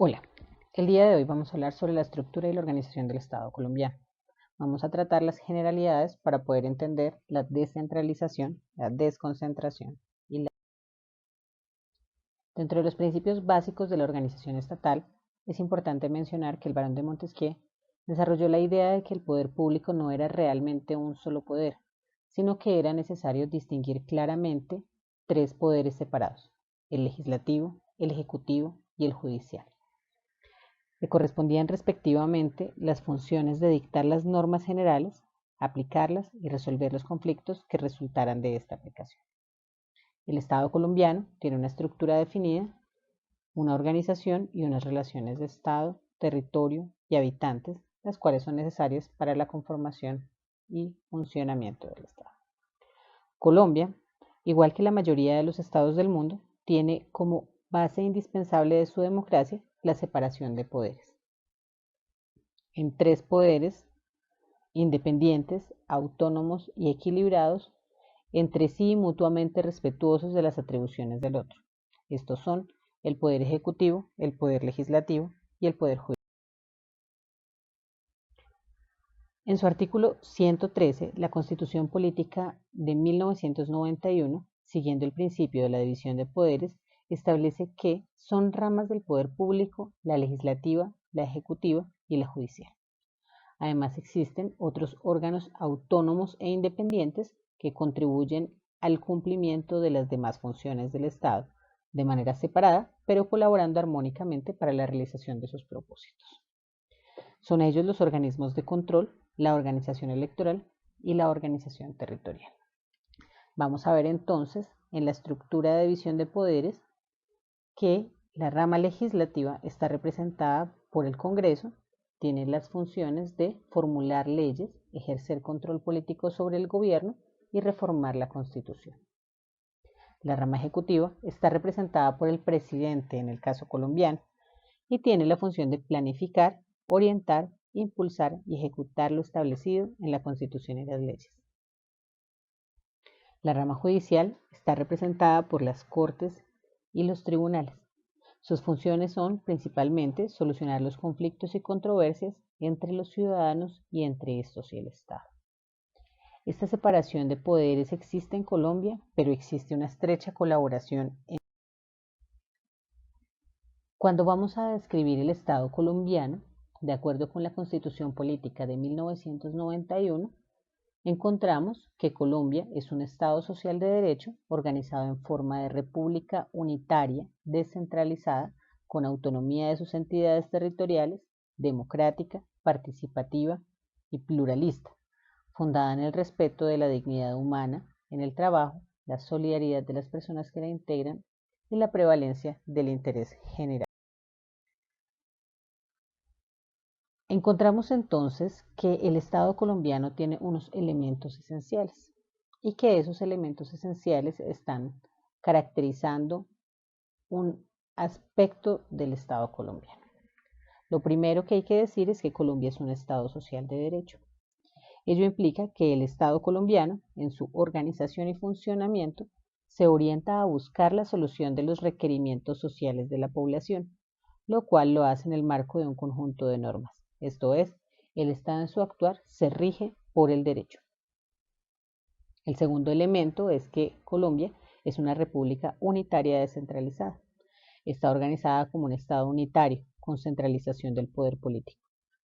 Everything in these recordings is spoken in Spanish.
Hola, el día de hoy vamos a hablar sobre la estructura y la organización del Estado colombiano. Vamos a tratar las generalidades para poder entender la descentralización, la desconcentración y la... Dentro de los principios básicos de la organización estatal, es importante mencionar que el barón de Montesquieu desarrolló la idea de que el poder público no era realmente un solo poder, sino que era necesario distinguir claramente tres poderes separados: el legislativo, el ejecutivo y el judicial. Le correspondían respectivamente las funciones de dictar las normas generales, aplicarlas y resolver los conflictos que resultaran de esta aplicación. El Estado colombiano tiene una estructura definida, una organización y unas relaciones de Estado, territorio y habitantes, las cuales son necesarias para la conformación y funcionamiento del Estado. Colombia, igual que la mayoría de los estados del mundo, tiene como base indispensable de su democracia la separación de poderes en tres poderes independientes, autónomos y equilibrados entre sí y mutuamente respetuosos de las atribuciones del otro. Estos son el poder ejecutivo, el poder legislativo y el poder judicial. En su artículo 113, la Constitución Política de 1991, siguiendo el principio de la división de poderes, establece que son ramas del poder público la legislativa, la ejecutiva y la judicial. Además, existen otros órganos autónomos e independientes que contribuyen al cumplimiento de las demás funciones del Estado, de manera separada, pero colaborando armónicamente para la realización de sus propósitos. Son ellos los organismos de control, la organización electoral y la organización territorial. Vamos a ver entonces en la estructura de división de poderes que la rama legislativa está representada por el Congreso, tiene las funciones de formular leyes, ejercer control político sobre el gobierno y reformar la Constitución. La rama ejecutiva está representada por el presidente en el caso colombiano y tiene la función de planificar, orientar, impulsar y ejecutar lo establecido en la Constitución y las leyes. La rama judicial está representada por las Cortes y los tribunales. Sus funciones son principalmente solucionar los conflictos y controversias entre los ciudadanos y entre estos y el Estado. Esta separación de poderes existe en Colombia, pero existe una estrecha colaboración. Cuando vamos a describir el Estado colombiano, de acuerdo con la Constitución Política de 1991, encontramos que Colombia es un Estado social de derecho organizado en forma de república unitaria, descentralizada, con autonomía de sus entidades territoriales, democrática, participativa y pluralista, fundada en el respeto de la dignidad humana, en el trabajo, la solidaridad de las personas que la integran y la prevalencia del interés general. Encontramos entonces que el Estado colombiano tiene unos elementos esenciales y que esos elementos esenciales están caracterizando un aspecto del Estado colombiano. Lo primero que hay que decir es que Colombia es un Estado social de derecho. Ello implica que el Estado colombiano, en su organización y funcionamiento, se orienta a buscar la solución de los requerimientos sociales de la población, lo cual lo hace en el marco de un conjunto de normas. Esto es, el Estado en su actuar se rige por el derecho. El segundo elemento es que Colombia es una república unitaria descentralizada. Está organizada como un Estado unitario, con centralización del poder político,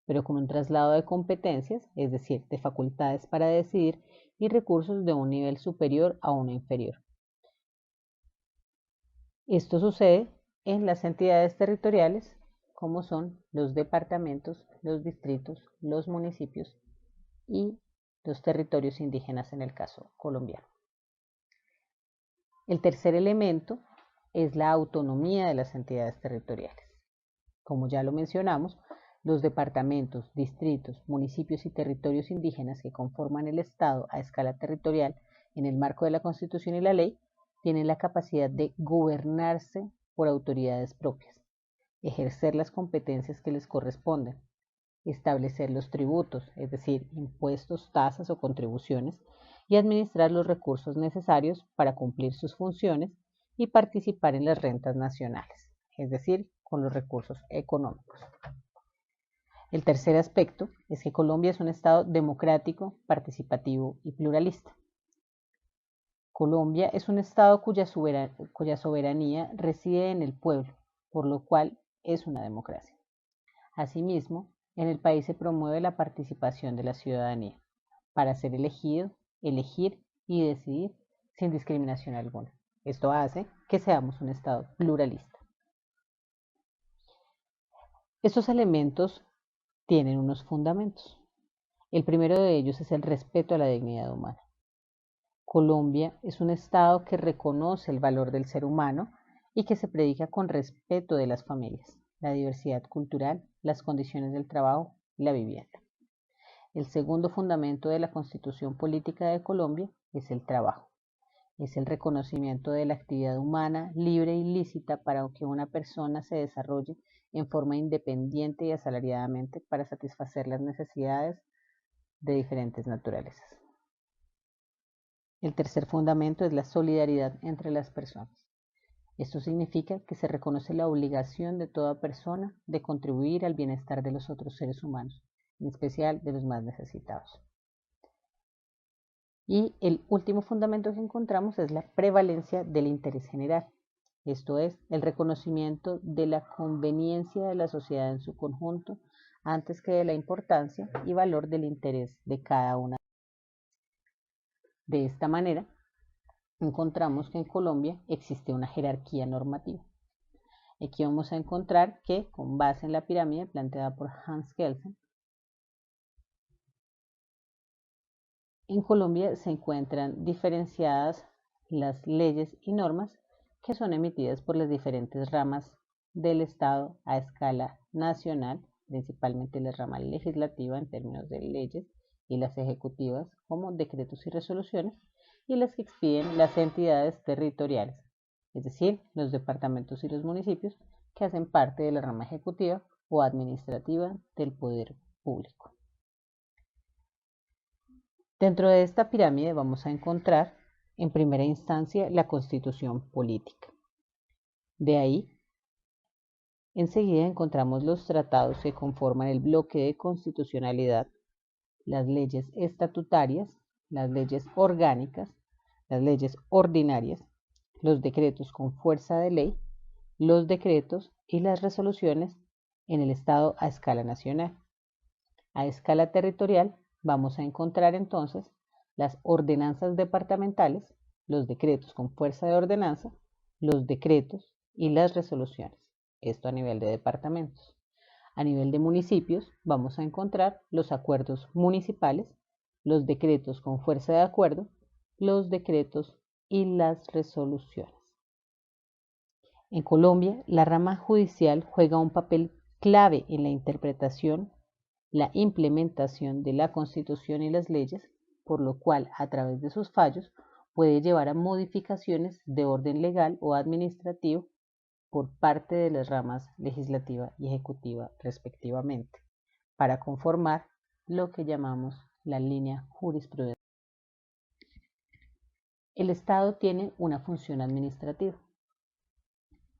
pero con un traslado de competencias, es decir, de facultades para decidir y recursos de un nivel superior a uno inferior. Esto sucede en las entidades territoriales, como son los departamentos, los distritos, los municipios y los territorios indígenas en el caso colombiano. El tercer elemento es la autonomía de las entidades territoriales. Como ya lo mencionamos, los departamentos, distritos, municipios y territorios indígenas que conforman el Estado a escala territorial en el marco de la Constitución y la ley tienen la capacidad de gobernarse por autoridades propias, ejercer las competencias que les corresponden, establecer los tributos, es decir, impuestos, tasas o contribuciones, y administrar los recursos necesarios para cumplir sus funciones y participar en las rentas nacionales, es decir, con los recursos económicos. El tercer aspecto es que Colombia es un Estado democrático, participativo y pluralista. Colombia es un Estado cuya soberanía reside en el pueblo, por lo cual es una democracia. Asimismo, en el país se promueve la participación de la ciudadanía para ser elegido, elegir y decidir sin discriminación alguna. Esto hace que seamos un Estado pluralista. Estos elementos tienen unos fundamentos. El primero de ellos es el respeto a la dignidad humana. Colombia es un Estado que reconoce el valor del ser humano y que se predica con respeto de las familias, la diversidad cultural, las condiciones del trabajo y la vivienda. El segundo fundamento de la Constitución Política de Colombia es el trabajo. Es el reconocimiento de la actividad humana libre y lícita para que una persona se desarrolle en forma independiente y asalariadamente para satisfacer las necesidades de diferentes naturalezas. El tercer fundamento es la solidaridad entre las personas. Esto significa que se reconoce la obligación de toda persona de contribuir al bienestar de los otros seres humanos, en especial de los más necesitados. Y el último fundamento que encontramos es la prevalencia del interés general. Esto es, el reconocimiento de la conveniencia de la sociedad en su conjunto antes que de la importancia y valor del interés de cada una. De esta manera, encontramos que en Colombia existe una jerarquía normativa. Aquí vamos a encontrar que, con base en la pirámide planteada por Hans Kelsen, en Colombia se encuentran diferenciadas las leyes y normas que son emitidas por las diferentes ramas del Estado a escala nacional, principalmente la rama legislativa en términos de leyes y las ejecutivas como decretos y resoluciones, y las que expiden las entidades territoriales, es decir, los departamentos y los municipios que hacen parte de la rama ejecutiva o administrativa del poder público. Dentro de esta pirámide vamos a encontrar en primera instancia la constitución política. De ahí, enseguida encontramos los tratados que conforman el bloque de constitucionalidad, las leyes estatutarias, las leyes orgánicas, las leyes ordinarias, los decretos con fuerza de ley, los decretos y las resoluciones en el Estado a escala nacional. A escala territorial vamos a encontrar entonces las ordenanzas departamentales, los decretos con fuerza de ordenanza, los decretos y las resoluciones. Esto a nivel de departamentos. A nivel de municipios vamos a encontrar los acuerdos municipales, los decretos con fuerza de acuerdo, los decretos y las resoluciones. En Colombia, la rama judicial juega un papel clave en la interpretación, la implementación de la Constitución y las leyes, por lo cual, a través de sus fallos, puede llevar a modificaciones de orden legal o administrativo por parte de las ramas legislativa y ejecutiva respectivamente, para conformar lo que llamamos la línea jurisprudencial. El Estado tiene una función administrativa.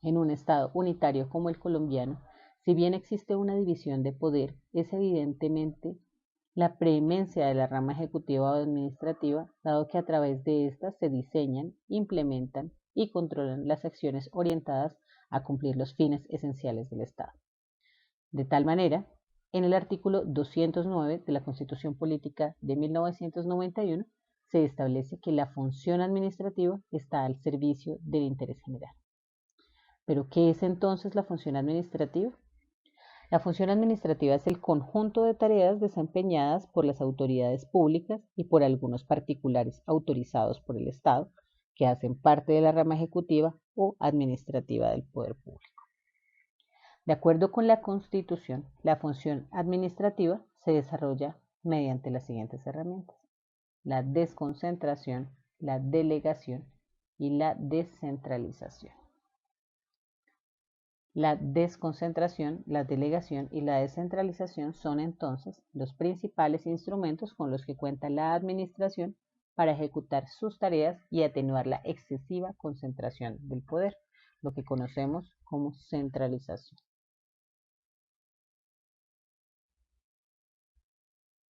En un Estado unitario como el colombiano, si bien existe una división de poder, es evidentemente la preeminencia de la rama ejecutiva o administrativa, dado que a través de estas se diseñan, implementan y controlan las acciones orientadas a cumplir los fines esenciales del Estado. De tal manera, en el artículo 209 de la Constitución Política de 1991 se establece que la función administrativa está al servicio del interés general. ¿Pero qué es entonces la función administrativa? La función administrativa es el conjunto de tareas desempeñadas por las autoridades públicas y por algunos particulares autorizados por el Estado que hacen parte de la rama ejecutiva o administrativa del poder público. De acuerdo con la Constitución, la función administrativa se desarrolla mediante las siguientes herramientas: la desconcentración, la delegación y la descentralización. La desconcentración, la delegación y la descentralización son entonces los principales instrumentos con los que cuenta la administración para ejecutar sus tareas y atenuar la excesiva concentración del poder, lo que conocemos como centralización.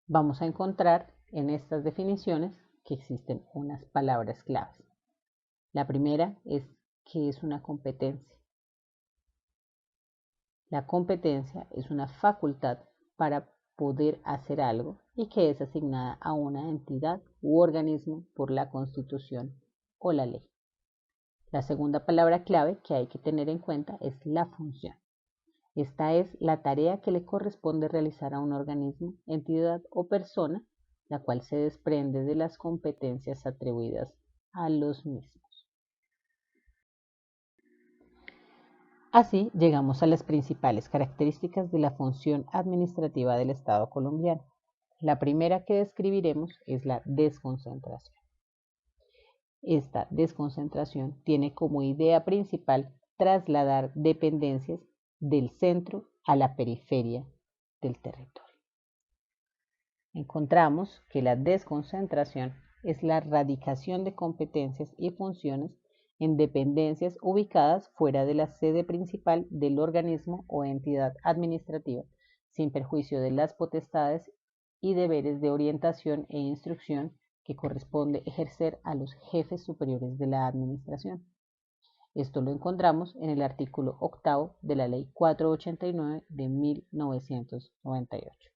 Vamos a encontrar en estas definiciones que existen unas palabras claves. La primera es ¿qué es una competencia? La competencia es una facultad para poder hacer algo y que es asignada a una entidad u organismo por la Constitución o la ley. La segunda palabra clave que hay que tener en cuenta es la función. Esta es la tarea que le corresponde realizar a un organismo, entidad o persona, la cual se desprende de las competencias atribuidas a los mismos. Así llegamos a las principales características de la función administrativa del Estado colombiano. La primera que describiremos es la desconcentración. Esta desconcentración tiene como idea principal trasladar dependencias del centro a la periferia del territorio. Encontramos que la desconcentración es la radicación de competencias y funciones en dependencias ubicadas fuera de la sede principal del organismo o entidad administrativa, sin perjuicio de las potestades y deberes de orientación e instrucción que corresponde ejercer a los jefes superiores de la administración. Esto lo encontramos en el artículo 8 de la Ley 489 de 1998.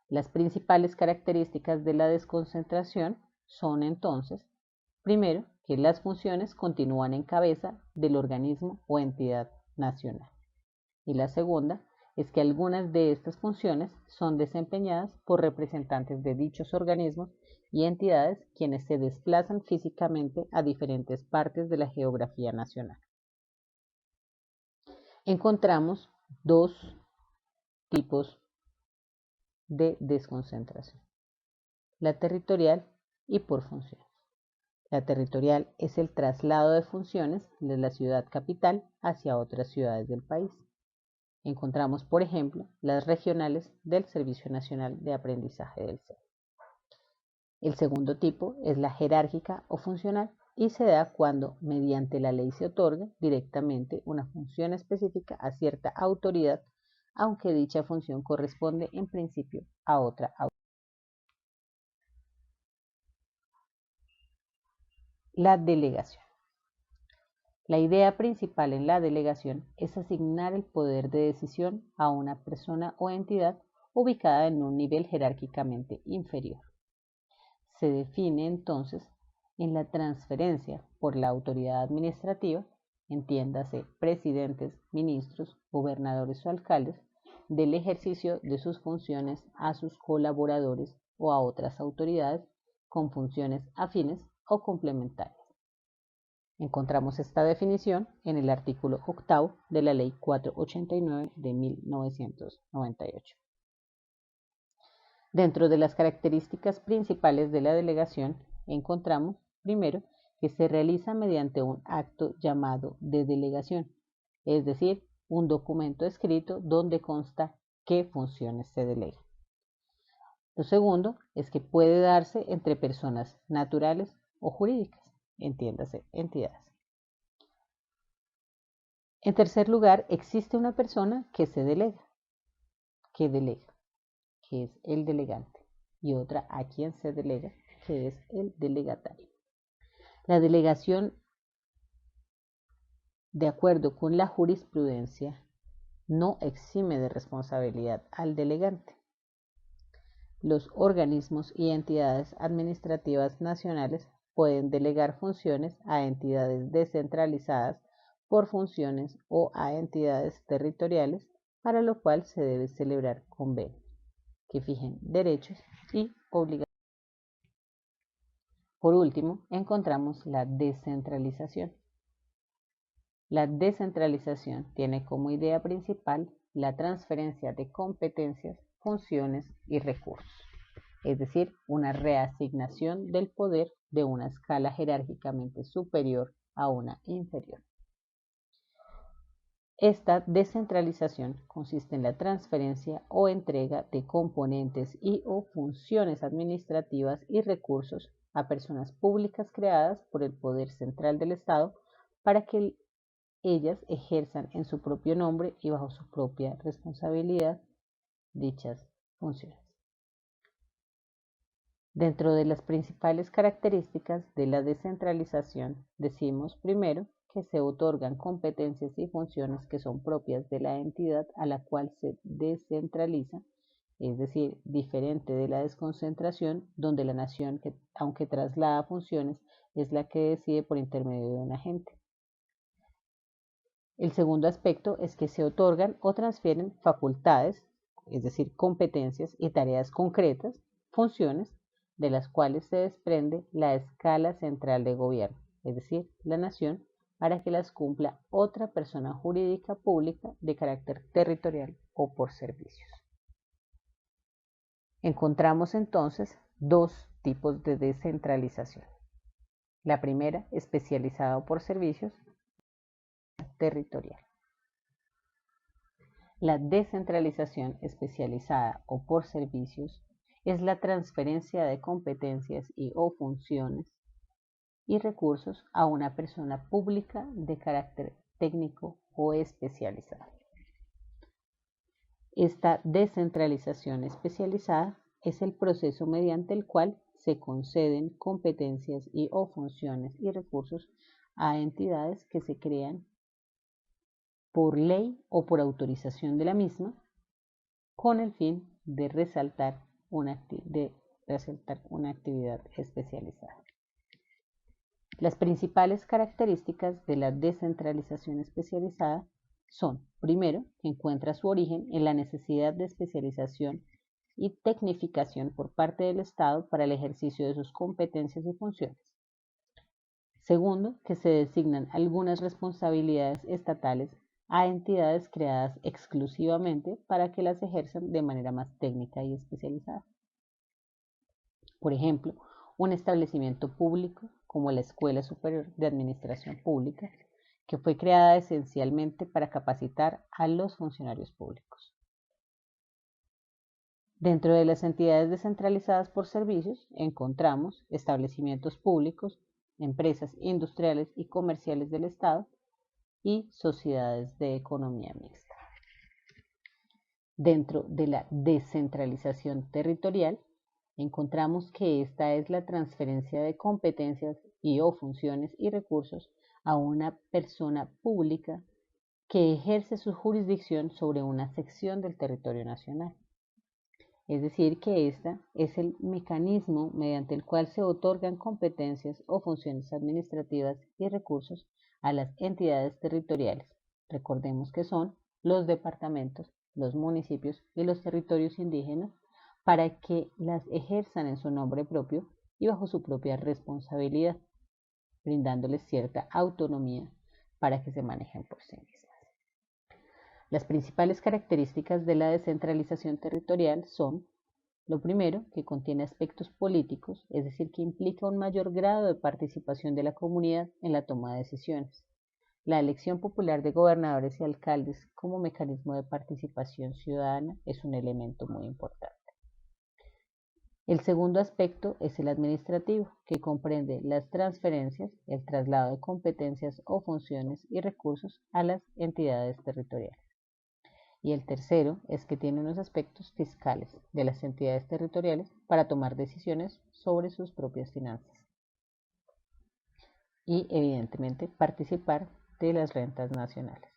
Las principales características de la desconcentración son entonces, primero, que las funciones continúan en cabeza del organismo o entidad nacional. Y la segunda es que algunas de estas funciones son desempeñadas por representantes de dichos organismos y entidades quienes se desplazan físicamente a diferentes partes de la geografía nacional. Encontramos dos tipos de desconcentración: la territorial y por funciones. La territorial es el traslado de funciones de la ciudad capital hacia otras ciudades del país. Encontramos, por ejemplo, las regionales del Servicio Nacional de Aprendizaje del SENA. El segundo tipo es la jerárquica o funcional y se da cuando mediante la ley se otorga directamente una función específica a cierta autoridad, aunque dicha función corresponde en principio a otra autoridad. La delegación. La idea principal en la delegación es asignar el poder de decisión a una persona o entidad ubicada en un nivel jerárquicamente inferior. Se define entonces en la transferencia por la autoridad administrativa, entiéndase presidentes, ministros, gobernadores o alcaldes, del ejercicio de sus funciones a sus colaboradores o a otras autoridades con funciones afines o complementarias. Encontramos esta definición en el artículo 8 de la Ley 489 de 1998. Dentro de las características principales de la delegación encontramos, primero, que se realiza mediante un acto llamado de delegación, es decir, un documento escrito donde consta qué funciones se delegan. Lo segundo es que puede darse entre personas naturales o jurídicas, entiéndase, entidades. En tercer lugar, existe una persona que se delega, que es el delegante, y otra a quien se delega, que es el delegatario. La delegación, de acuerdo con la jurisprudencia, no exime de responsabilidad al delegante. Los organismos y entidades administrativas nacionales pueden delegar funciones a entidades descentralizadas por funciones o a entidades territoriales, para lo cual se debe celebrar convenios que fijen derechos y obligaciones. Por último, encontramos la descentralización. La descentralización tiene como idea principal la transferencia de competencias, funciones y recursos, es decir, una reasignación del poder de una escala jerárquicamente superior a una inferior. Esta descentralización consiste en la transferencia o entrega de componentes y o funciones administrativas y recursos a personas públicas creadas por el poder central del Estado para que ellas ejerzan en su propio nombre y bajo su propia responsabilidad dichas funciones. Dentro de las principales características de la descentralización, decimos primero que se otorgan competencias y funciones que son propias de la entidad a la cual se descentraliza, es decir, diferente de la desconcentración, donde la nación, aunque traslada funciones, es la que decide por intermedio de un agente. El segundo aspecto es que se otorgan o transfieren facultades, es decir, competencias y tareas concretas, funciones, de las cuales se desprende la escala central de gobierno, es decir, la nación, para que las cumpla otra persona jurídica pública de carácter territorial o por servicios. Encontramos entonces dos tipos de descentralización. La primera, especializada por servicios, territorial. La descentralización especializada o por servicios es la transferencia de competencias y o funciones y recursos a una persona pública de carácter técnico o especializado. Esta descentralización especializada es el proceso mediante el cual se conceden competencias y o funciones y recursos a entidades que se crean por ley o por autorización de la misma con el fin de resaltar una actividad especializada. Las principales características de la descentralización especializada son, primero, que encuentra su origen en la necesidad de especialización y tecnificación por parte del Estado para el ejercicio de sus competencias y funciones. Segundo, que se designan algunas responsabilidades estatales a entidades creadas exclusivamente para que las ejerzan de manera más técnica y especializada. Por ejemplo, un establecimiento público como la Escuela Superior de Administración Pública, que fue creada esencialmente para capacitar a los funcionarios públicos. Dentro de las entidades descentralizadas por servicios encontramos establecimientos públicos, empresas industriales y comerciales del Estado y sociedades de economía mixta. Dentro de la descentralización territorial encontramos que esta es la transferencia de competencias y o funciones y recursos a una persona pública que ejerce su jurisdicción sobre una sección del territorio nacional. Es decir, que esta es el mecanismo mediante el cual se otorgan competencias o funciones administrativas y recursos a las entidades territoriales. Recordemos que son los departamentos, los municipios y los territorios indígenas para que las ejerzan en su nombre propio y bajo su propia responsabilidad, brindándoles cierta autonomía para que se manejen por sí mismas. Las principales características de la descentralización territorial son, lo primero, que contiene aspectos políticos, es decir, que implica un mayor grado de participación de la comunidad en la toma de decisiones. La elección popular de gobernadores y alcaldes como mecanismo de participación ciudadana es un elemento muy importante. El segundo aspecto es el administrativo, que comprende las transferencias, el traslado de competencias o funciones y recursos a las entidades territoriales. Y el tercero es que tiene unos aspectos fiscales de las entidades territoriales para tomar decisiones sobre sus propias finanzas. Y evidentemente participar de las rentas nacionales.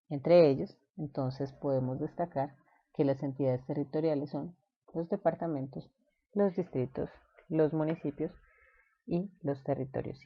Entre ellos, entonces podemos destacar que las entidades territoriales son los departamentos, los distritos, los municipios y los territorios.